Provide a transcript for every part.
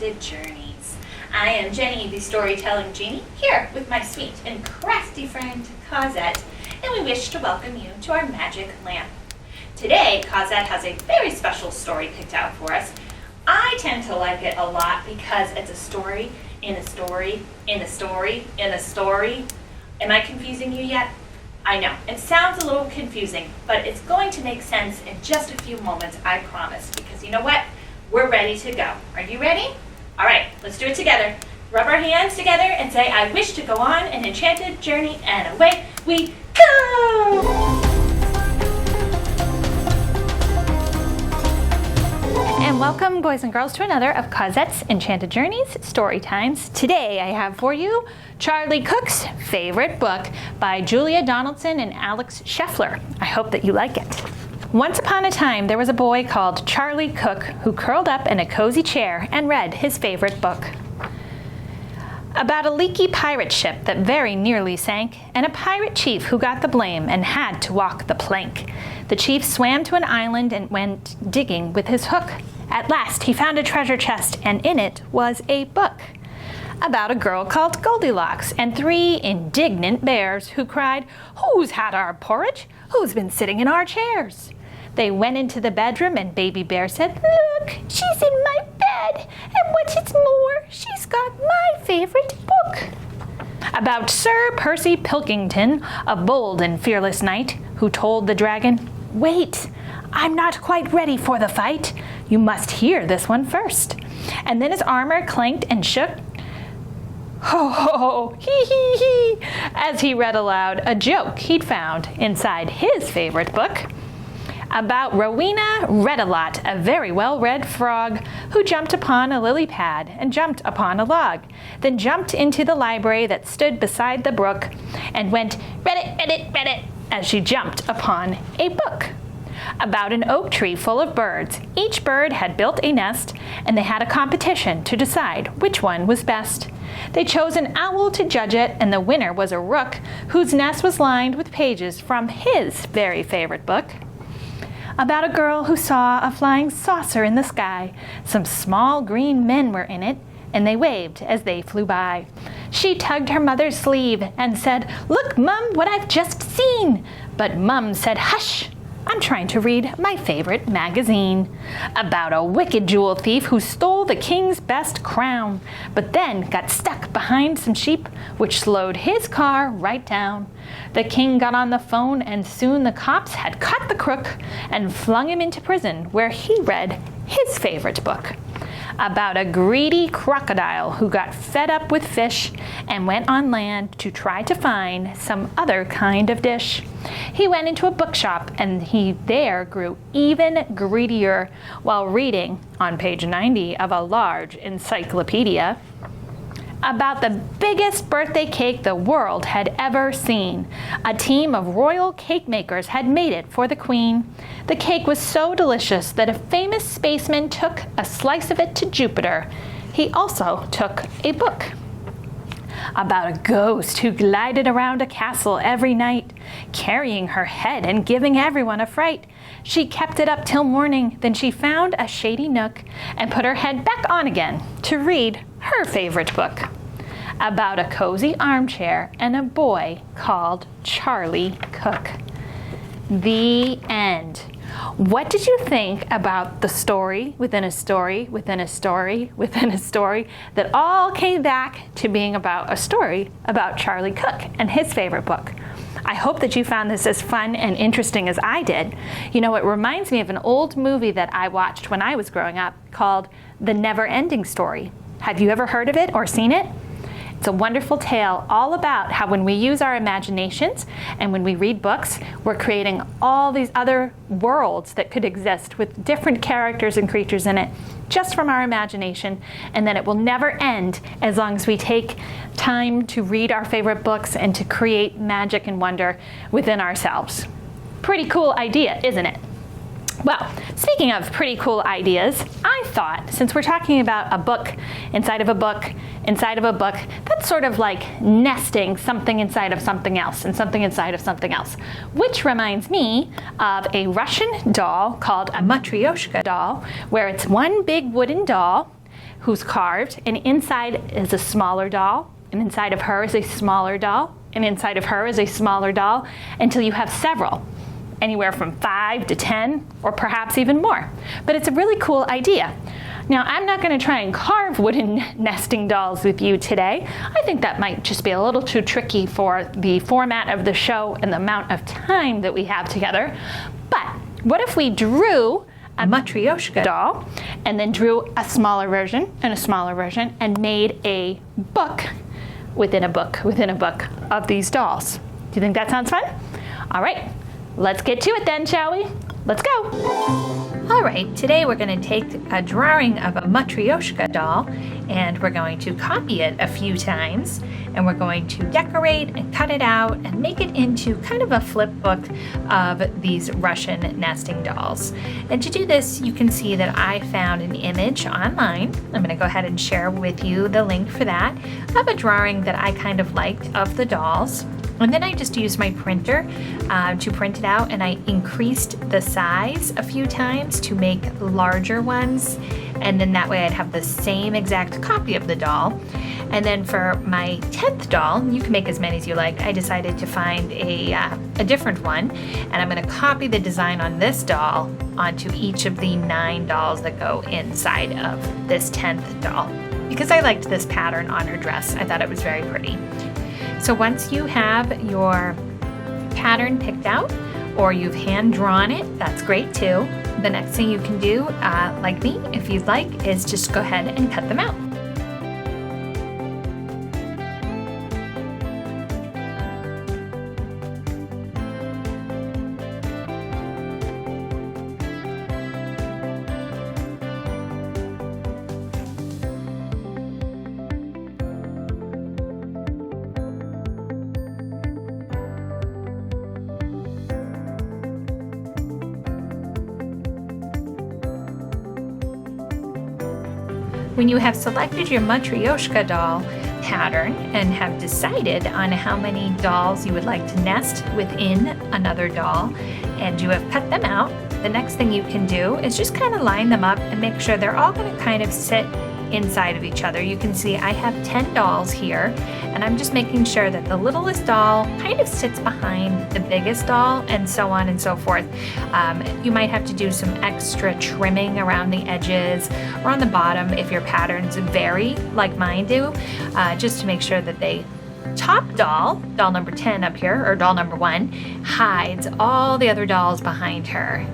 Enchanted Journeys. I am Jenny, the storytelling genie, here with my sweet and crafty friend Cosette, and we wish to welcome you to our magic lamp. Today, Cosette has a very special story picked out for us. I tend to like it a lot because it's a story in a story in a story in a story. Am I confusing you yet? I know, it sounds a little confusing, but it's going to make sense in just a few moments, I promise, because you know what? We're ready to go. Are you ready? All right, let's do it together. Rub our hands together and say, I wish to go on an enchanted journey, and away we go! And welcome, boys and girls, to another of Cosette's Enchanted Journeys story times. Today I have for you Charlie Cook's favorite book by Julia Donaldson and Alex Scheffler. I hope that you like it. Once upon a time, there was a boy called Charlie Cook who curled up in a cozy chair and read his favorite book. About a leaky pirate ship that very nearly sank, and a pirate chief who got the blame and had to walk the plank. The chief swam to an island and went digging with his hook. At last, he found a treasure chest, and in it was a book about a girl called Goldilocks and three indignant bears who cried, "Who's had our porridge? Who's been sitting in our chairs?" They went into the bedroom, and Baby Bear said, "Look, she's in my bed, and what's more, she's got my favorite book." About Sir Percy Pilkington, a bold and fearless knight, who told the dragon, "Wait, I'm not quite ready for the fight. You must hear this one first." And then his armor clanked and shook. Ho, ho, ho, hee, hee, hee, as he read aloud a joke he'd found inside his favorite book. About Rowena Read-a-Lot, a very well-read frog, who jumped upon a lily pad and jumped upon a log, then jumped into the library that stood beside the brook and went, "Read it, read it, read it," as she jumped upon a book. About an oak tree full of birds. Each bird had built a nest, and they had a competition to decide which one was best. They chose an owl to judge it, and the winner was a rook whose nest was lined with pages from his very favorite book. About a girl who saw a flying saucer in the sky. Some small green men were in it, and they waved as they flew by. She tugged her mother's sleeve and said, "Look, Mum, what I've just seen." But Mum said, "Hush, I'm trying to read my favorite magazine." About a wicked jewel thief who stole the king's best crown, but then got stuck behind some sheep, which slowed his car right down. The king got on the phone, and soon the cops had caught the crook and flung him into prison, where he read his favorite book. About a greedy crocodile who got fed up with fish and went on land to try to find some other kind of dish. He went into a bookshop, and he there grew even greedier while reading on page 90 of a large encyclopedia. About the biggest birthday cake the world had ever seen. A team of royal cake makers had made it for the queen. The cake was so delicious that a famous spaceman took a slice of it to Jupiter. He also took a book. About a ghost who glided around a castle every night, carrying her head and giving everyone a fright. She kept it up till morning, then she found a shady nook and put her head back on again to read her favorite book. About a cozy armchair and a boy called Charlie Cook. The end. What did you think about the story within a story within a story within a story that all came back to being about a story about Charlie Cook and his favorite book? I hope that you found this as fun and interesting as I did. You know, it reminds me of an old movie that I watched when I was growing up called The Never-Ending Story. Have you ever heard of it or seen it? It's a wonderful tale all about how when we use our imaginations and when we read books, we're creating all these other worlds that could exist with different characters and creatures in it just from our imagination, and that it will never end as long as we take time to read our favorite books and to create magic and wonder within ourselves. Pretty cool idea, isn't it? Well, speaking of pretty cool ideas, I thought, since we're talking about a book inside of a book inside of a book, that's sort of like nesting something inside of something else and something inside of something else. Which reminds me of a Russian doll called a matryoshka doll, where it's one big wooden doll who's carved, and inside is a smaller doll, and inside of her is a smaller doll, and inside of her is a smaller doll, until you have several, anywhere from 5 to 10, or perhaps even more. But it's a really cool idea. Now, I'm not going to try and carve wooden nesting dolls with you today. I think that might just be a little too tricky for the format of the show and the amount of time that we have together. But what if we drew a matryoshka doll, and then drew a smaller version and a smaller version, and made a book within a book within a book of these dolls? Do you think that sounds fun? All right, let's get to it then, shall we? Let's go. All right, today we're going to take a drawing of a matryoshka doll, and we're going to copy it a few times, and we're going to decorate and cut it out and make it into kind of a flip book of these Russian nesting dolls. And to do this, you can see that I found an image online. I'm going to go ahead and share with you the link for that, of a drawing that I kind of liked of the dolls. And then I just used my printer to print it out, and I increased the size a few times to make larger ones, and then that way I'd have the same exact copy of the doll. And then for my 10th doll, you can make as many as you like, I decided to find a different one, and I'm going to copy the design on this doll onto each of the 9 dolls that go inside of this 10th doll, because I liked this pattern on her dress. I thought it was very pretty. So once you have your pattern picked out, or you've hand drawn it, that's great too. The next thing you can do, like me, if you'd like, is just go ahead and cut them out. When you have selected your matryoshka doll pattern and have decided on how many dolls you would like to nest within another doll, and you have cut them out, the next thing you can do is just kind of line them up and make sure they're all going to kind of sit inside of each other. You can see I have 10 dolls here, and I'm just making sure that the littlest doll kind of sits behind the biggest doll, and so on and so forth. You might have to do some extra trimming around the edges or on the bottom if your patterns vary like mine do, just to make sure that the top doll number 10 up here, or doll number 1, hides all the other dolls behind her.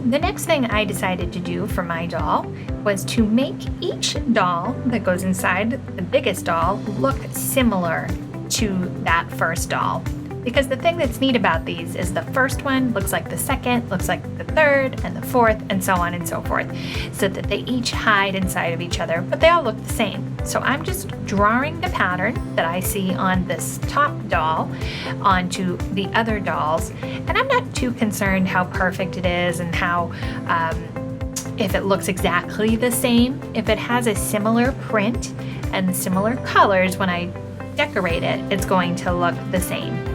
The next thing I decided to do for my doll was to make each doll that goes inside the biggest doll look similar to that first doll. Because the thing that's neat about these is the first one looks like the second, looks like the third, and the fourth, and so on and so forth, so that they each hide inside of each other, but they all look the same. So I'm just drawing the pattern that I see on this top doll onto the other dolls, and I'm not too concerned how perfect it is and how if it looks exactly the same. If it has a similar print and similar colors, when I decorate it, it's going to look the same.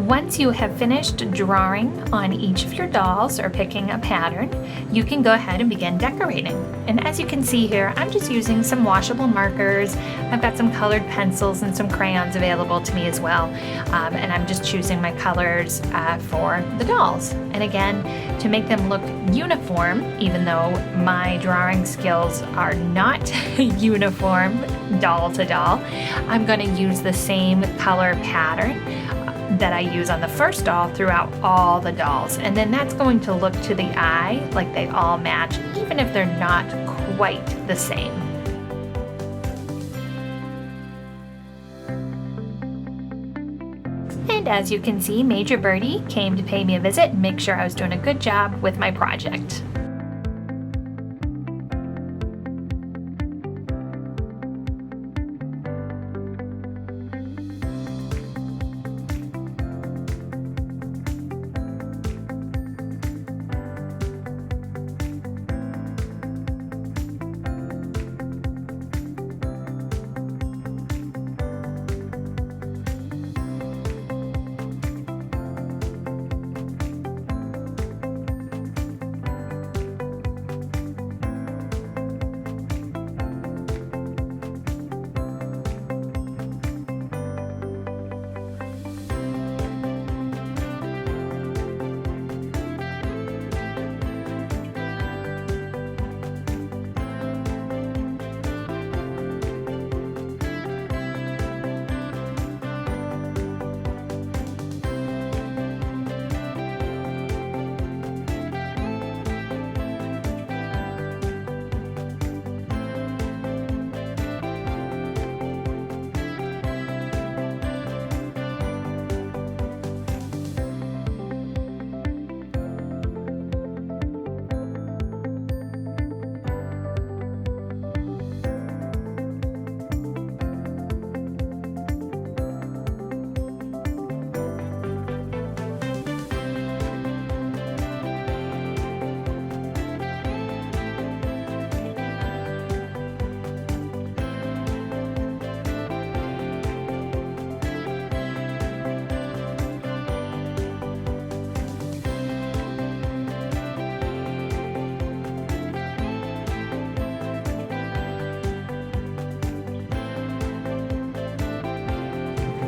Once you have finished drawing on each of your dolls or picking a pattern, you can go ahead and begin decorating. And as you can see here, I'm just using some washable markers. I've got some colored pencils and some crayons available to me as well. And I'm just choosing my colors for the dolls. And again, to make them look uniform, even though my drawing skills are not uniform doll to doll, I'm going to use the same color pattern that I use on the first doll throughout all the dolls. And then that's going to look to the eye like they all match, even if they're not quite the same. And And as you can see, Major Birdie came to pay me a visit and make sure I was doing a good job with my project.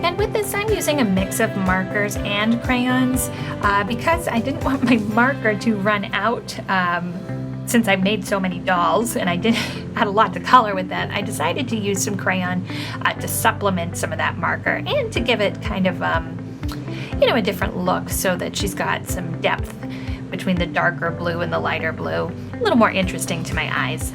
And with this, I'm using a mix of markers and crayons because I didn't want my marker to run out since I made so many dolls and I had a lot to color with that. I decided to use some crayon to supplement some of that marker and to give it kind of, a different look so that she's got some depth between the darker blue and the lighter blue. A little more interesting to my eyes.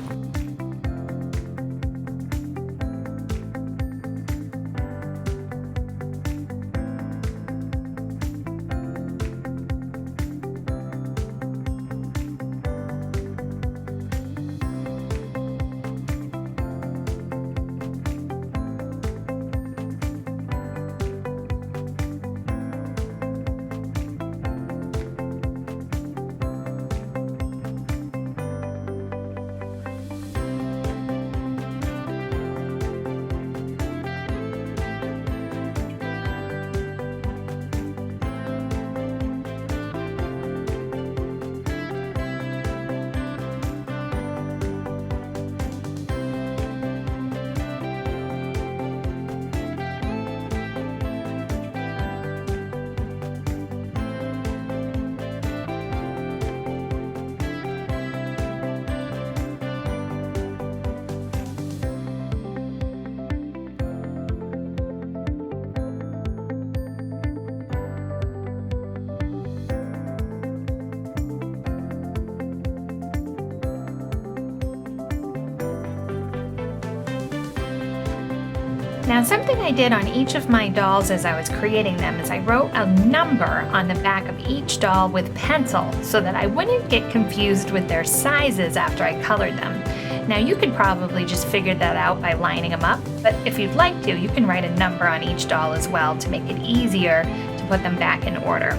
Now, something I did on each of my dolls as I was creating them is I wrote a number on the back of each doll with pencil so that I wouldn't get confused with their sizes after I colored them. Now, you could probably just figure that out by lining them up, but if you'd like to, you can write a number on each doll as well to make it easier to put them back in order.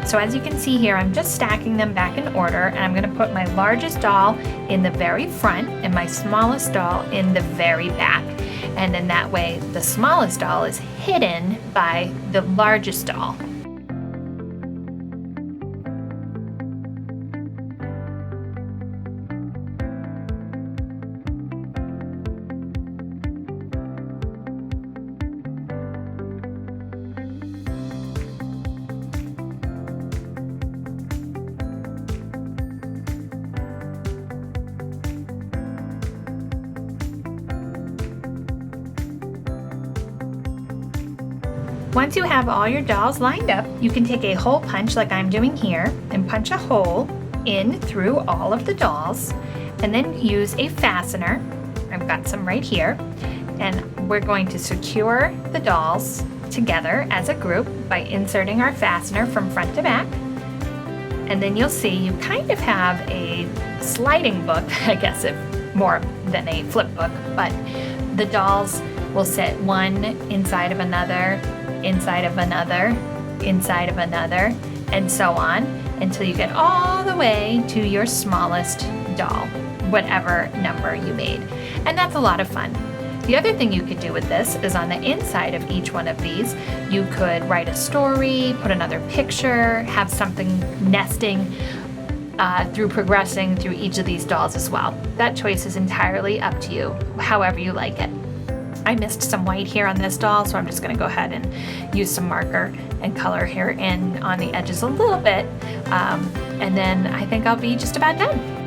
So as you can see here, I'm just stacking them back in order, and I'm going to put my largest doll in the very front and my smallest doll in the very back. And then that way, the smallest doll is hidden by the largest doll. Once you have all your dolls lined up, you can take a hole punch like I'm doing here and punch a hole in through all of the dolls, and then use a fastener. I've got some right here, and we're going to secure the dolls together as a group by inserting our fastener from front to back. And then you'll see you kind of have a sliding book, I guess if more than a flip book, but the dolls will sit one inside of another, inside of another, inside of another, and so on until you get all the way to your smallest doll, whatever number you made. And that's a lot of fun. The other thing you could do with this is on the inside of each one of these, you could write a story, put another picture, have something nesting through progressing through each of these dolls as well. That choice is entirely up to you, however you like it. I missed some white here on this doll, so I'm just gonna go ahead and use some marker and color here in on the edges a little bit. And then I think I'll be just about done.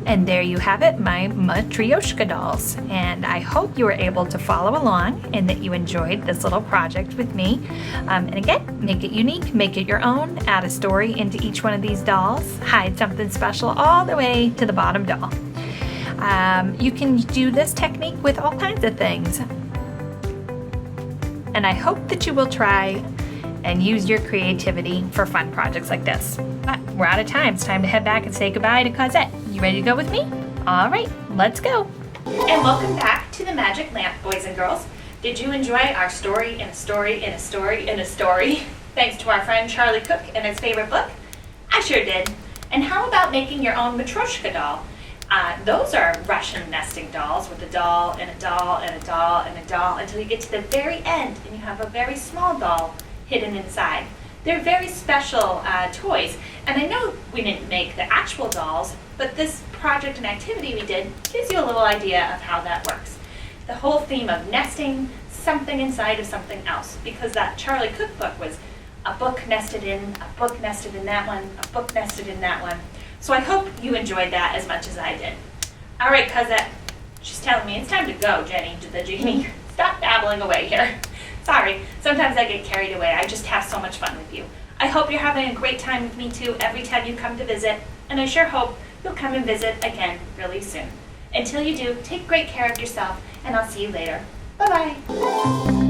And there you have it, my matryoshka dolls. And I hope you were able to follow along and that you enjoyed this little project with me. And again, make it unique, make it your own, add a story into each one of these dolls, hide something special all the way to the bottom doll. You can do this technique with all kinds of things. And I hope that you will try and use your creativity for fun projects like this. But we're out of time. It's time to head back and say goodbye to Cosette. You ready to go with me? All right, let's go. And welcome back to the Magic Lamp, boys and girls. Did you enjoy our story in a story in a story in a story? Thanks to our friend Charlie Cook and his favorite book? I sure did. And how about making your own matryoshka doll? Those are Russian nesting dolls with a doll and a doll and a doll and a doll until you get to the very end and you have a very small doll hidden inside. They're very special toys, and I know we didn't make the actual dolls, but this project and activity we did gives you a little idea of how that works. The whole theme of nesting something inside of something else, because that Charlie Cook book was a book nested in, a book nested in that one, a book nested in that one. So I hope you enjoyed that as much as I did. All right, Cosette, she's telling me it's time to go, Jenny, the genie. Stop babbling away here. Sorry, sometimes I get carried away. I just have so much fun with you. I hope you're having a great time with me too every time you come to visit, and I sure hope you'll come and visit again really soon. Until you do, take great care of yourself, and I'll see you later. Bye-bye.